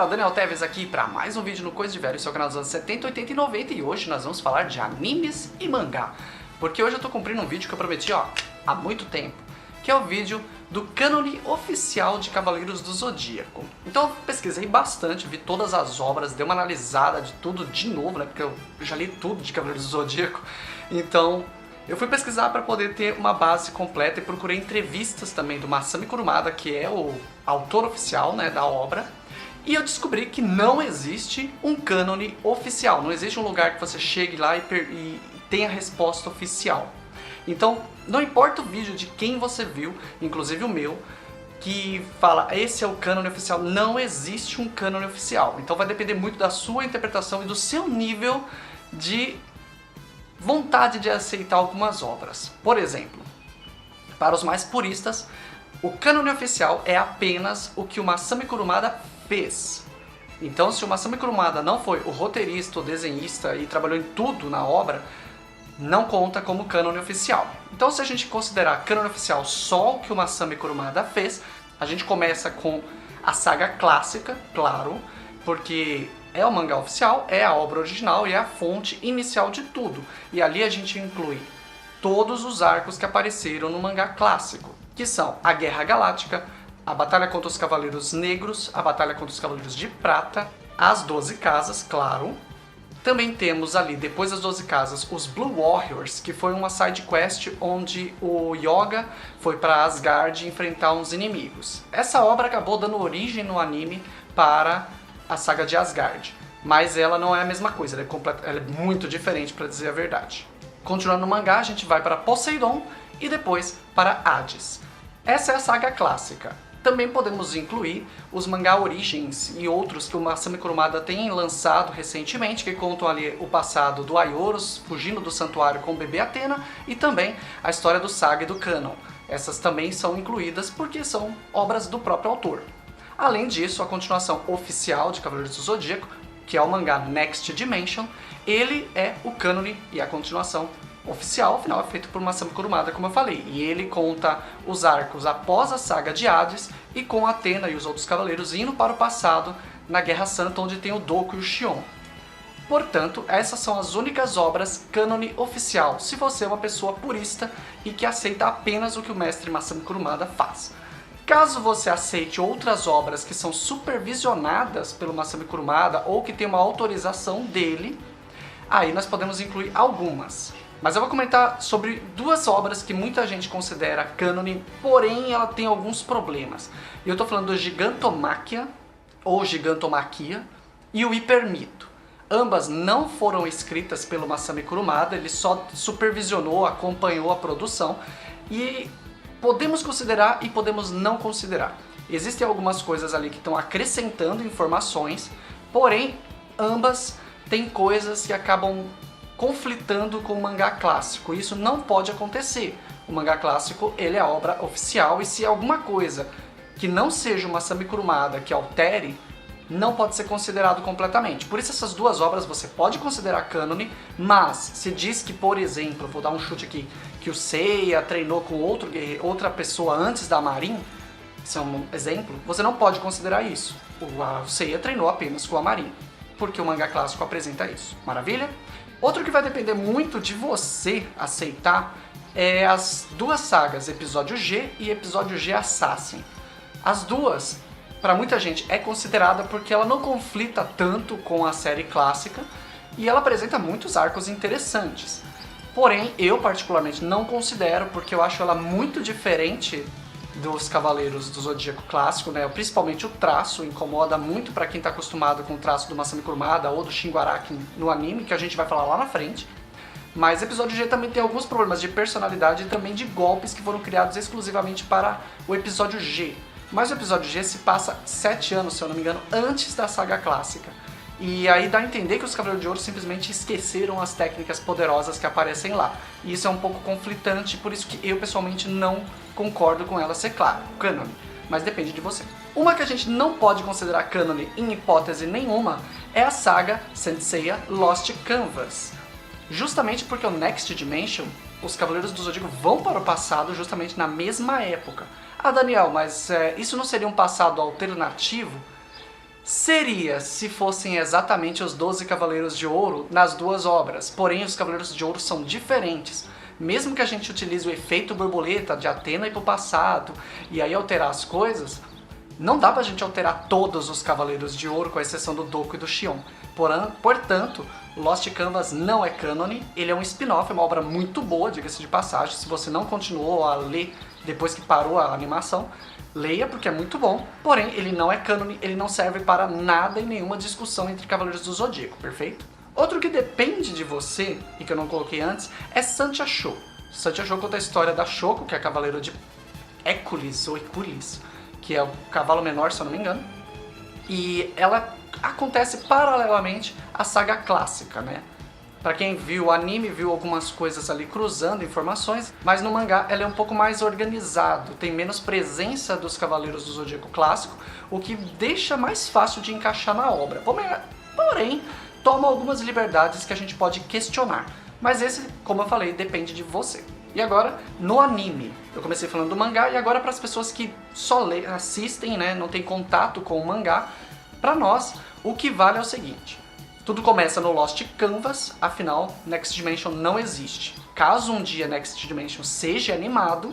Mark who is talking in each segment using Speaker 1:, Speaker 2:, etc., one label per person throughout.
Speaker 1: Daniel Teves aqui para mais um vídeo no Coisa de Velho, seu canal dos anos 70, 80 e 90, e hoje nós vamos falar de animes e mangá. Porque hoje eu tô cumprindo um vídeo que eu prometi, há muito tempo, que é o vídeo do cânone oficial de Cavaleiros do Zodíaco. Então eu pesquisei bastante, vi todas as obras, dei uma analisada de tudo de novo, né, porque eu já li tudo de Cavaleiros do Zodíaco. Então eu fui pesquisar para poder ter uma base completa e procurei entrevistas também do Masami Kurumada, que é o autor oficial, né, da obra. E eu descobri que não existe um cânone oficial, não existe um lugar que você chegue lá e tenha a resposta oficial. Então, não importa o vídeo de quem você viu, inclusive o meu, que fala esse é o cânone oficial, não existe um cânone oficial. Então vai depender muito da sua interpretação e do seu nível de vontade de aceitar algumas obras. Por exemplo, para os mais puristas, o cânone oficial é apenas o que o Masami Kurumada fez. Então, se o Masami Kurumada não foi o roteirista, o desenhista e trabalhou em tudo na obra, não conta como cânone oficial. Então, se a gente considerar cânone oficial só o que o Masami Kurumada fez, a gente começa com a saga clássica, claro, porque é o mangá oficial, é a obra original e é a fonte inicial de tudo. E ali a gente inclui todos os arcos que apareceram no mangá clássico, que são a Guerra Galáctica, a Batalha contra os Cavaleiros Negros, a Batalha contra os Cavaleiros de Prata, as 12 Casas, claro. Também temos ali, depois das 12 Casas, os Blue Warriors, que foi uma side quest onde o Yoga foi para Asgard enfrentar uns inimigos. Essa obra acabou dando origem no anime para a saga de Asgard, mas ela não é a mesma coisa, ela é muito diferente, para dizer a verdade. Continuando no mangá, a gente vai para Poseidon e depois para Hades. Essa é a saga clássica. Também podemos incluir os mangá Origins e outros que o Masami Kurumada tem lançado recentemente, que contam ali o passado do Aioros fugindo do santuário com o bebê Athena e também a história do Saga e do Canon. Essas também são incluídas porque são obras do próprio autor. Além disso, a continuação oficial de Cavaleiros do Zodíaco, que é o mangá Next Dimension, ele é o cânone e a continuação oficial, afinal é feito por Masami Kurumada, como eu falei, e ele conta os arcos após a saga de Hades e com Athena e os outros cavaleiros indo para o passado na Guerra Santa, onde tem o Doku e o Shion. Portanto, essas são as únicas obras cânone oficial, se você é uma pessoa purista e que aceita apenas o que o mestre Masami Kurumada faz. Caso você aceite outras obras que são supervisionadas pelo Masami Kurumada ou que tem uma autorização dele, aí nós podemos incluir algumas. Mas eu vou comentar sobre duas obras que muita gente considera cânone, porém ela tem alguns problemas. E eu estou falando do Gigantomachia, ou Gigantomachia, e o Hipermito. Ambas não foram escritas pelo Masami Kurumada, ele só supervisionou, acompanhou a produção, e podemos considerar e podemos não considerar. Existem algumas coisas ali que estão acrescentando informações, porém ambas têm coisas que acabam conflitando com o mangá clássico. Isso não pode acontecer. O mangá clássico, ele é a obra oficial, e se alguma coisa que não seja o Masami Kurumada que altere, não pode ser considerado completamente. Por isso essas duas obras você pode considerar cânone, mas se diz que, por exemplo, vou dar um chute aqui, que o Seiya treinou com outra pessoa antes da Marin, isso é um exemplo, você não pode considerar isso. O Seiya treinou apenas com a Marin, porque o mangá clássico apresenta isso. Maravilha? Outro que vai depender muito de você aceitar é as duas sagas, Episódio G e Episódio G Assassin. As duas, para muita gente, é considerada porque ela não conflita tanto com a série clássica e ela apresenta muitos arcos interessantes. Porém, eu particularmente não considero, porque eu acho ela muito diferente dos Cavaleiros do Zodíaco clássico, né? Principalmente o traço incomoda muito para quem está acostumado com o traço do Masami Kurumada ou do Shingo Araki no anime, que a gente vai falar lá na frente. Mas Episódio G também tem alguns problemas de personalidade e também de golpes que foram criados exclusivamente para o Episódio G. Mas o Episódio G se passa 7 anos, se eu não me engano, antes da saga clássica. E aí dá a entender que os Cavaleiros de Ouro simplesmente esqueceram as técnicas poderosas que aparecem lá. E isso é um pouco conflitante, por isso que eu pessoalmente não concordo com ela ser, claro, cânone. Mas depende de você. Uma que a gente não pode considerar cânone em hipótese nenhuma é a saga Saint Seiya Lost Canvas. Justamente porque o Next Dimension, os Cavaleiros do Zodíaco vão para o passado justamente na mesma época. Ah, Daniel, mas isso não seria um passado alternativo? seria se fossem exatamente os 12 Cavaleiros de Ouro nas duas obras, porém os Cavaleiros de Ouro são diferentes. Mesmo que a gente utilize o efeito borboleta de Atena ir pro passado e aí alterar as coisas, não dá pra gente alterar todos os Cavaleiros de Ouro, com exceção do Doku e do Xion. Portanto, Lost Canvas não é cânone, ele é um spin-off, é uma obra muito boa, diga-se de passagem. Se você não continuou a ler depois que parou a animação, leia porque é muito bom, porém ele não é cânone, ele não serve para nada em nenhuma discussão entre Cavaleiros do Zodíaco, perfeito? Outro que depende de você, e que eu não coloquei antes, é Santia Show. Santia Show conta a história da Shoko, que é a cavaleira de Hércules, ou Hercules, que é o cavalo menor, se eu não me engano. E ela acontece paralelamente à saga clássica, né? Pra quem viu o anime, viu algumas coisas ali cruzando informações, mas no mangá ela é um pouco mais organizado, tem menos presença dos Cavaleiros do Zodíaco clássico, o que deixa mais fácil de encaixar na obra. Porém, toma algumas liberdades que a gente pode questionar. Mas esse, como eu falei, depende de você. E agora, no anime. Eu comecei falando do mangá e agora para as pessoas que só assistem, né, não tem contato com o mangá, para nós, o que vale é o seguinte. Tudo começa no Lost Canvas, afinal, Next Dimension não existe. Caso um dia Next Dimension seja animado,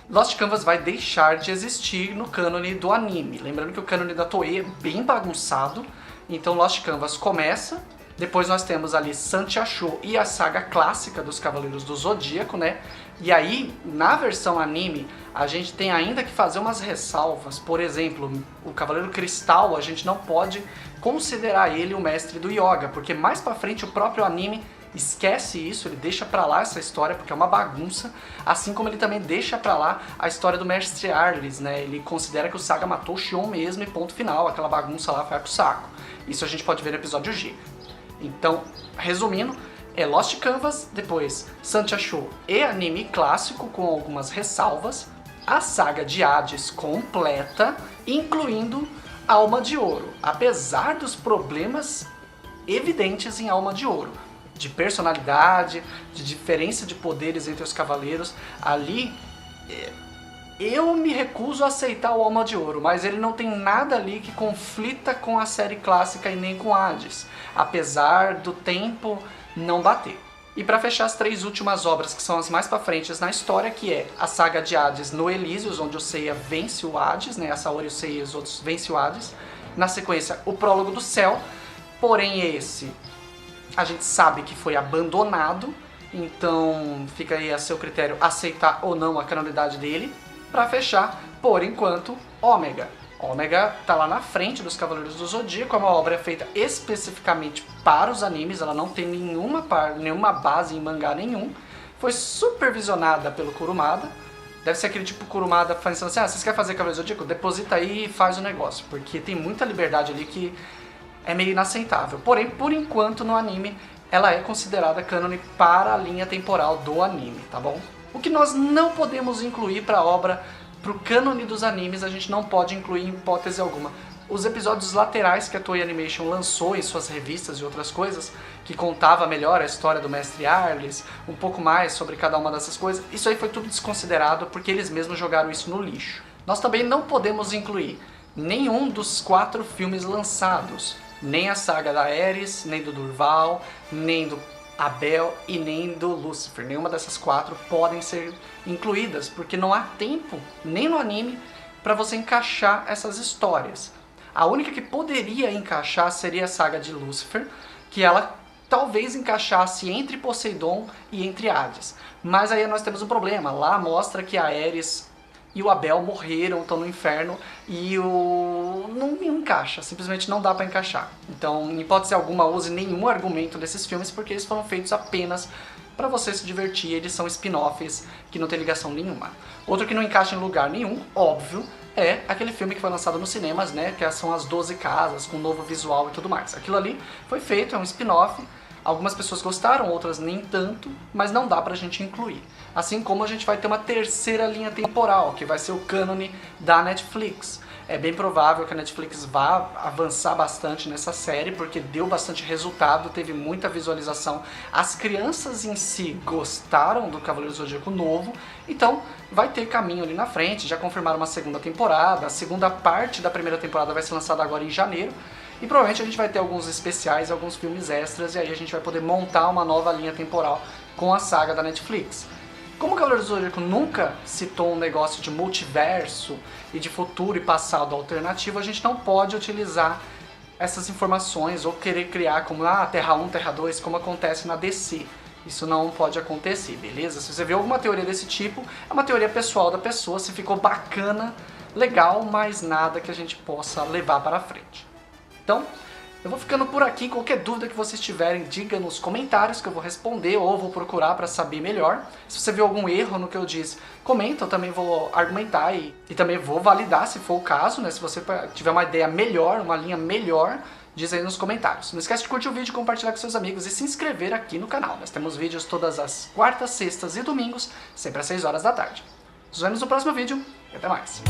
Speaker 1: Lost Canvas vai deixar de existir no cânone do anime. Lembrando que o cânone da Toei é bem bagunçado, então Lost Canvas começa, depois nós temos ali Santia Show e a saga clássica dos Cavaleiros do Zodíaco, né? E aí, na versão anime, a gente tem ainda que fazer umas ressalvas. Por exemplo, o Cavaleiro Cristal, a gente não pode considerar ele o mestre do Yoga, porque mais pra frente o próprio anime esquece isso, ele deixa pra lá essa história porque é uma bagunça, assim como ele também deixa pra lá a história do mestre Arles, né? Ele considera que o Saga matou o Xion mesmo e ponto final, aquela bagunça lá vai pro saco. Isso a gente pode ver no episódio G. Então, resumindo, é Lost Canvas, depois Santia Show e anime clássico com algumas ressalvas, a saga de Hades completa, incluindo Alma de Ouro, apesar dos problemas evidentes em Alma de Ouro, de personalidade, de diferença de poderes entre os cavaleiros, ali eu me recuso a aceitar o Alma de Ouro, mas ele não tem nada ali que conflita com a série clássica e nem com Hades, apesar do tempo não bater. E para fechar as três últimas obras, que são as mais para frente na história, que é a saga de Hades no Elísios, onde o Seiya vence o Hades, né? A Saori, o Seiya e os outros vencem o Hades. Na sequência, o Prólogo do Céu, porém esse a gente sabe que foi abandonado, então fica aí a seu critério aceitar ou não a canonidade dele. Para fechar, por enquanto, Ômega. Ômega tá lá na frente dos Cavaleiros do Zodíaco, é uma obra feita especificamente para os animes, ela não tem nenhuma base em mangá nenhum. Foi supervisionada pelo Kurumada. Deve ser aquele tipo Kurumada pensando assim, vocês querem fazer Cavaleiros do Zodíaco? Deposita aí e faz o negócio, porque tem muita liberdade ali que é meio inaceitável. Porém, por enquanto, no anime, ela é considerada cânone para a linha temporal do anime, tá bom? O que nós não podemos incluir para a obra, para o cânone dos animes, a gente não pode incluir em hipótese alguma. Os episódios laterais que a Toei Animation lançou em suas revistas e outras coisas, que contava melhor a história do Mestre Arles, um pouco mais sobre cada uma dessas coisas, isso aí foi tudo desconsiderado porque eles mesmos jogaram isso no lixo. Nós também não podemos incluir nenhum dos 4 filmes lançados, nem a saga da Ares, nem do Durval, nem do Abel e nem do Lúcifer. Nenhuma dessas 4 podem ser incluídas, porque não há tempo, nem no anime, para você encaixar essas histórias. A única que poderia encaixar seria a saga de Lúcifer, que ela talvez encaixasse entre Poseidon e entre Hades. Mas aí nós temos um problema, lá mostra que a Ares e o Abel morreram, estão no inferno, e não encaixa, simplesmente não dá pra encaixar. Então, em hipótese alguma, use nenhum argumento desses filmes, porque eles foram feitos apenas pra você se divertir, eles são spin-offs que não tem ligação nenhuma. Outro que não encaixa em lugar nenhum, óbvio, é aquele filme que foi lançado nos cinemas, né, que são as 12 casas, com novo visual e tudo mais. Aquilo ali foi feito, é um spin-off. Algumas pessoas gostaram, outras nem tanto, mas não dá pra gente incluir. Assim como a gente vai ter uma terceira linha temporal, que vai ser o cânone da Netflix. É bem provável que a Netflix vá avançar bastante nessa série, porque deu bastante resultado, teve muita visualização. As crianças em si gostaram do Cavaleiro do Zodíaco novo, então vai ter caminho ali na frente. Já confirmaram uma segunda temporada, a segunda parte da primeira temporada vai ser lançada agora em janeiro. E provavelmente a gente vai ter alguns especiais, alguns filmes extras, e aí a gente vai poder montar uma nova linha temporal com a saga da Netflix. Como o Cavaleiro do Zodíaco nunca citou um negócio de multiverso e de futuro e passado alternativo, a gente não pode utilizar essas informações ou querer criar como Terra 1, Terra 2, como acontece na DC. Isso não pode acontecer, beleza? Se você vê alguma teoria desse tipo, é uma teoria pessoal da pessoa, se ficou bacana, legal, mas nada que a gente possa levar para frente. Então, eu vou ficando por aqui. Qualquer dúvida que vocês tiverem, diga nos comentários que eu vou responder ou vou procurar para saber melhor. Se você viu algum erro no que eu disse, comenta, eu também vou argumentar e também vou validar se for o caso, né? Se você tiver uma ideia melhor, uma linha melhor, diz aí nos comentários. Não esquece de curtir o vídeo, compartilhar com seus amigos e se inscrever aqui no canal. Nós temos vídeos todas as quartas, sextas e domingos, sempre às 6 horas da tarde. Nos vemos no próximo vídeo e até mais.